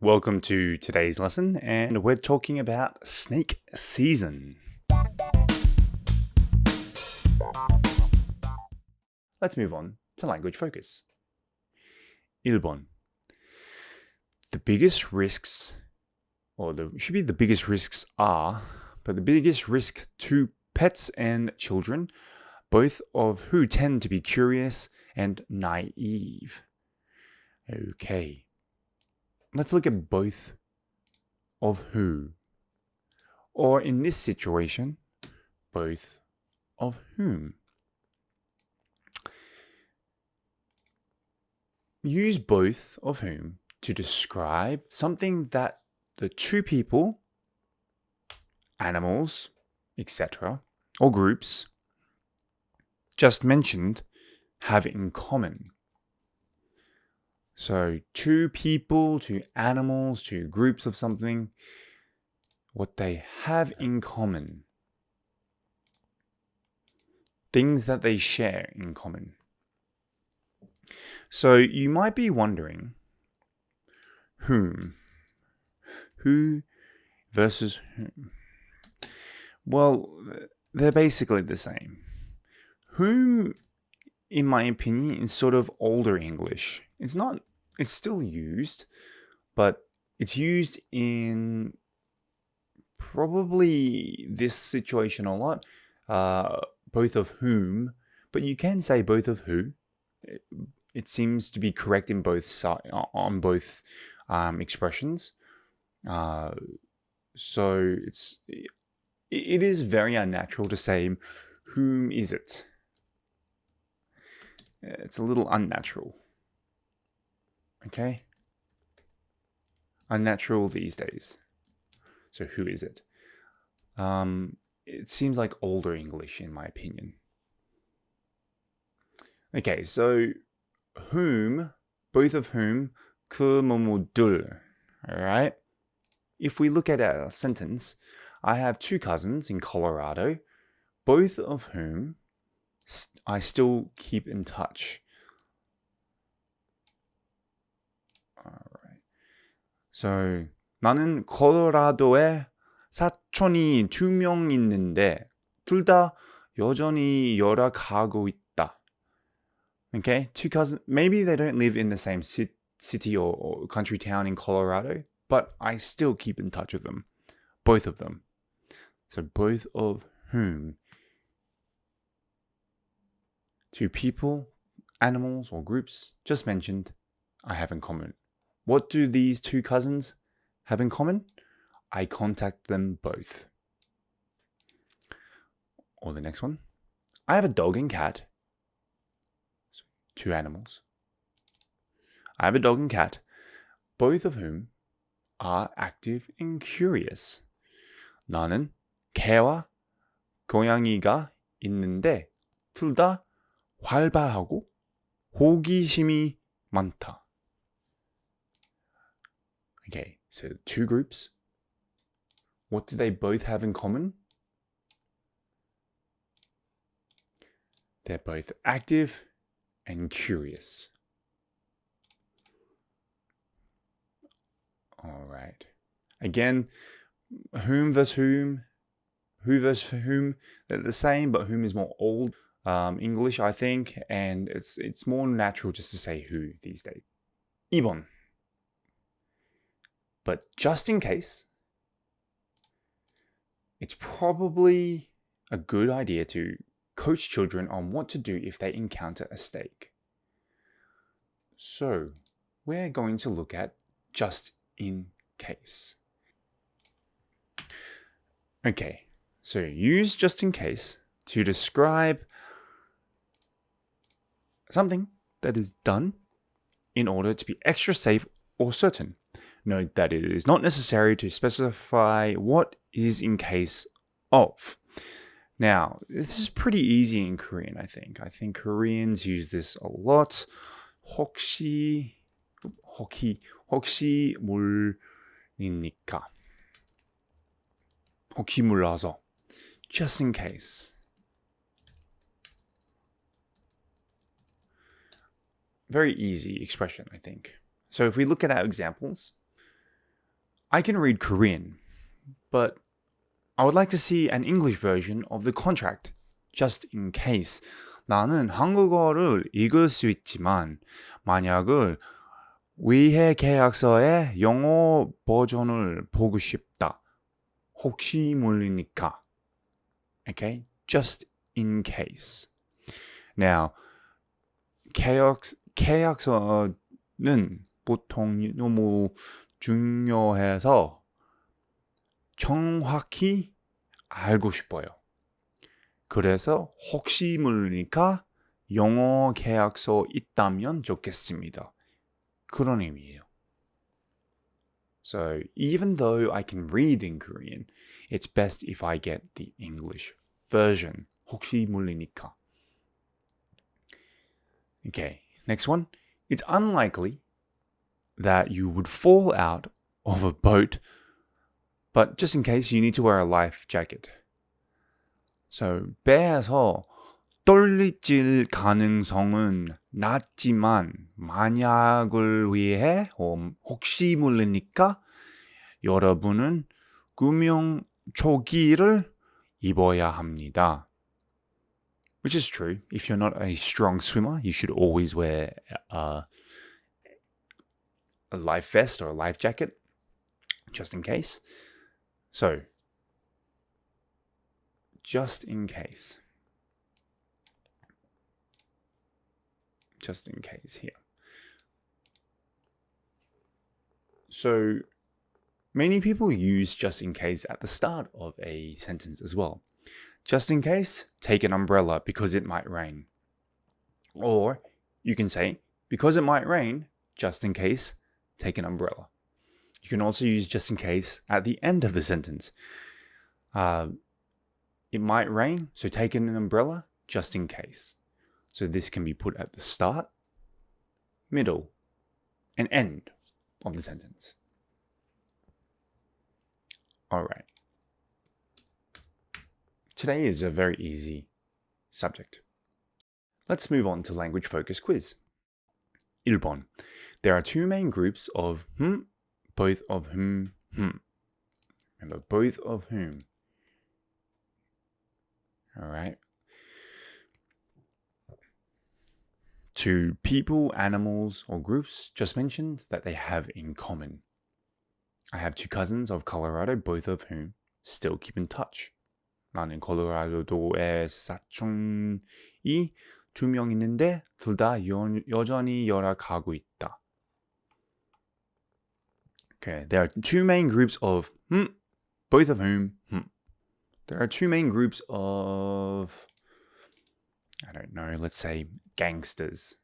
Welcome to today's lesson, and we're talking about snake season. Let's move on to language focus. 1번. The biggest risks, should be the biggest risks are, but the biggest risk to pets and children, both of who tend to be curious and naive. Okay. Let's look at both of who. Or in this situation, both of whom. Use both of whom to describe something that the two people, animals, etc., or groups just mentioned have in common. So, two people, two animals, two groups of something, what they have in common. Things that they share in common. So, you might be wondering, whom? Who versus whom? Well, they're basically the same. Whom, in my opinion, is sort of older English. It's still used, but it's used in probably this situation a lot, both of whom, but you can say both of who. It seems to be correct in both on both expressions. So it is very unnatural to say, whom is it? It's a little unnatural. Okay? Unnatural these days. So who is it? It seems like older English in my opinion. Okay, so whom, both of whom, 그 뭐뭐들. Alright? If we look at our sentence, I have two cousins in Colorado, both of whom I still keep in touch. Alright. So 나는 콜로라도에 사촌이 2명 있는데 둘 다 여전히 열악하고 있다. Okay, two cousins. Maybe they don't live in the same city or country town in Colorado, but I still keep in touch with them. Both of them. So both of whom? Two people, animals, or groups just mentioned I have in common. What do these two cousins have in common? I contact them both. Or the next one. I have a dog and cat. So, two animals. I have a dog and cat, both of whom are active and curious. 나는 개와 고양이가 있는데 둘 다 활발하고 호기심이 많다. Okay, so two groups. What do they both have in common? They're both active and curious. All right. Again, whom versus whom, who versus whom, they're the same, but whom is more old English, I think, and it's more natural just to say who these days. 2번. But just in case, it's probably a good idea to coach children on what to do if they encounter a snake. So, we're going to look at just in case. Okay, so use just in case to describe something that is done in order to be extra safe or certain. Note that it is not necessary to specify what is in case of. Now, this is pretty easy in Korean, I think. I think Koreans use this a lot. 혹시 모르니까. 혹시 몰라서. Just in case. Very easy expression, I think. So if we look at our examples, I can read Korean, but I would like to see an English version of the contract, just in case. 나는 한국어를 읽을 수 있지만 만약을 위해 계약서의 영어 버전을 보고 싶다. 혹시 모르니까. Okay? Just in case. Now, 계약서는 보통 너무 중요해서 정확히 알고 싶어요. 그래서 혹시 모르니까 영어 계약서 있다면 좋겠습니다. 그런 의미예요. So, even though I can read in Korean, it's best if I get the English version. 혹시 모르니까. Okay, next one. It's unlikely that you would fall out of a boat, but just in case you need to wear a life jacket. So, 배에서 떨어질 가능성은 낮지만 만약을 위해 혹시 모르니까 여러분은 구명조끼를 입어야 합니다. Which is true. If you're not a strong swimmer, you should always wear a life vest or a life jacket, just in case. So, just in case. Just in case here. So, many people use just in case at the start of a sentence as well. Just in case, take an umbrella because it might rain. Or you can say, because it might rain, just in case, take an umbrella. You can also use just in case at the end of the sentence. It might rain, so take an umbrella just in case. So this can be put at the start, middle, and end of the sentence. All right. Today is a very easy subject. Let's move on to language focus quiz. 1번. There are two main groups of both of whom. Remember, both of whom. All right. Two people, animals, or groups just mentioned that they have in common. I have two cousins of Colorado, both of whom still keep in touch. 나는 콜로라도도의 사촌이 2명 있는데 둘 다 여전히 연락하고 있다. Okay, there are two main groups of both of whom. There are two main groups of, I don't know, let's say gangsters.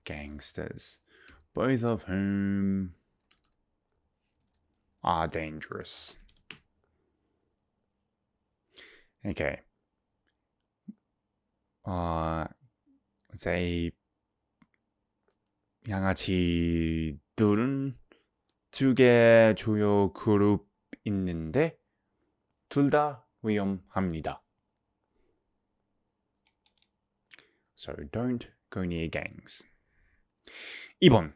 Gangsters. Both of whom are dangerous. Okay. Let's say 양아치들은 두 개 주요 그룹 있는데 둘 다 위험합니다. So don't go near gangs. 2번.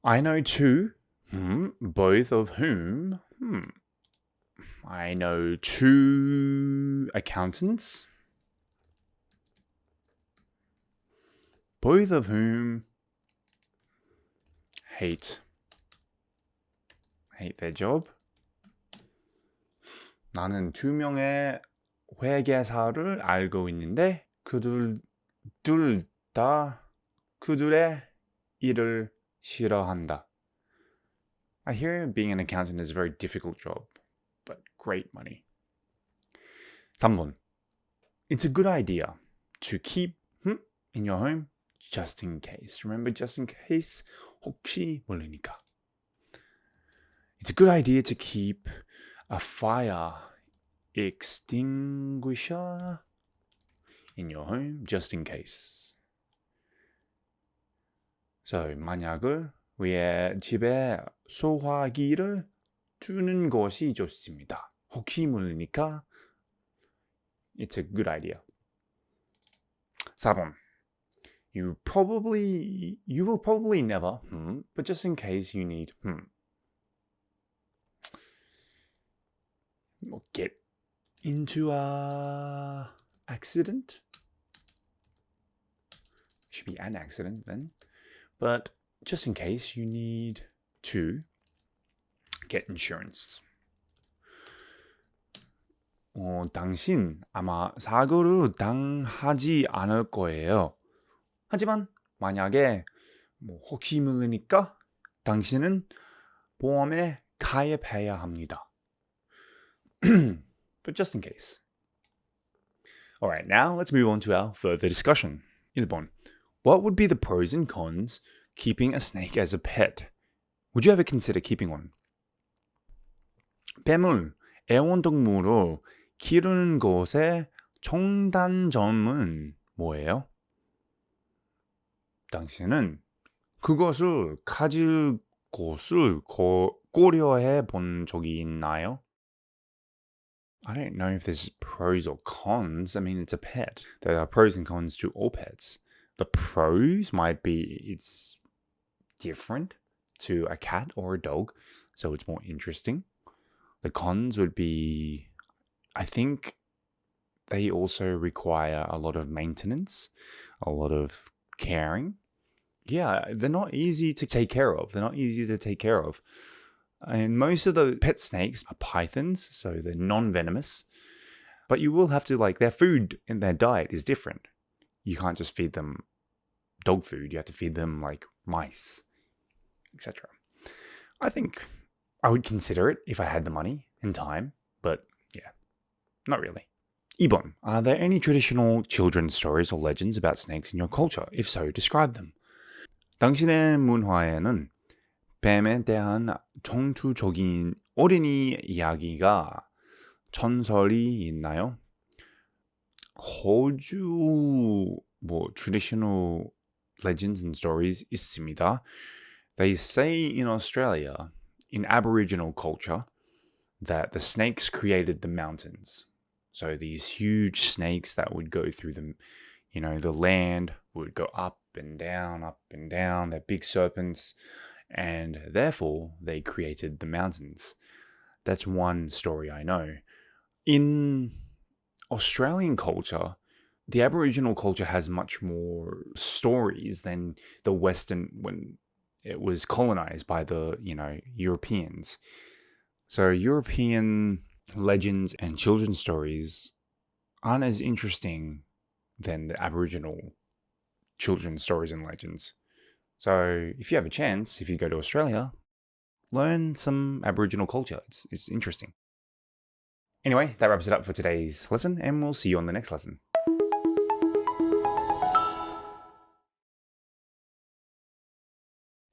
I know two, both of whom, I know two accountants, both of whom hate their job. 나는 2명의 회계사를 알고 있는데 둘 다 그들의 일을 싫어한다. I hear being an accountant is a very difficult job, but great money. 3번. It's a good idea to keep in your home just in case. Remember, just in case, 혹시 모르니까. It's a good idea to keep a fire extinguisher in your home just in case. So, 만약을 위해 집에 소화기를 두는 것이 좋습니다. 혹시 모르니까 it's a good idea. 4번. You will probably never, but just in case you need, get into a accident. Should be an accident then. But just in case you need to get insurance. 당신 아마 사고를 당하지 않을 거예요. 하지만 만약에 혹시 모르니까 당신은 보험에 가입해야 합니다. But just in case. Alright, now let's move on to our further discussion. 1번. What would be the pros and cons keeping a snake as a pet? Would you ever consider keeping one? 뱀을 애완동물로 기르는 것의 장단점은 뭐예요? 당신은 그것을 가질 것을 고려해 본 적이 있나요? I don't know if there's pros or cons. I mean, it's a pet. There are pros and cons to all pets. The pros might be it's different to a cat or a dog, so it's more interesting. The cons would be, I think they also require a lot of maintenance, a lot of caring. Yeah, they're not easy to take care of. And most of the pet snakes are pythons, so they're non-venomous. But you will have to, their food and their diet is different. You can't just feed them dog food. You have to feed them, mice, etc. I think I would consider it if I had the money and time, but yeah, not really. 2번. Are there any traditional children's stories or legends about snakes in your culture? If so, describe them. 당신의 문화에는 뱀에 대한 전투적인 어린이 이야기가 전설이 있나요? 호주 traditional legends and stories 있습니다. They say in Australia, in Aboriginal culture, that the snakes created the mountains. So these huge snakes that would go through the land would go up and down, They're big serpents. And therefore, they created the mountains. That's one story I know. In Australian culture, the Aboriginal culture has much more stories than the Western when it was colonized by the, Europeans. So European legends and children's stories aren't as interesting than the Aboriginal children's stories and legends. So if you have a chance, if you go to Australia, learn some Aboriginal culture. It's interesting. Anyway, that wraps it up for today's lesson, and we'll see you on the next lesson.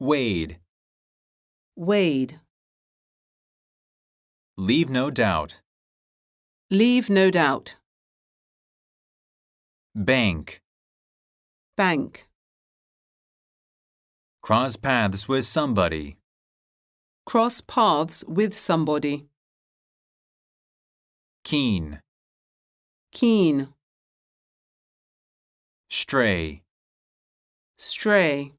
Wade. Wade. Leave no doubt. Leave no doubt. Bank. Bank. Cross paths with somebody. Cross paths with somebody. Keen. Keen. Stray. Stray.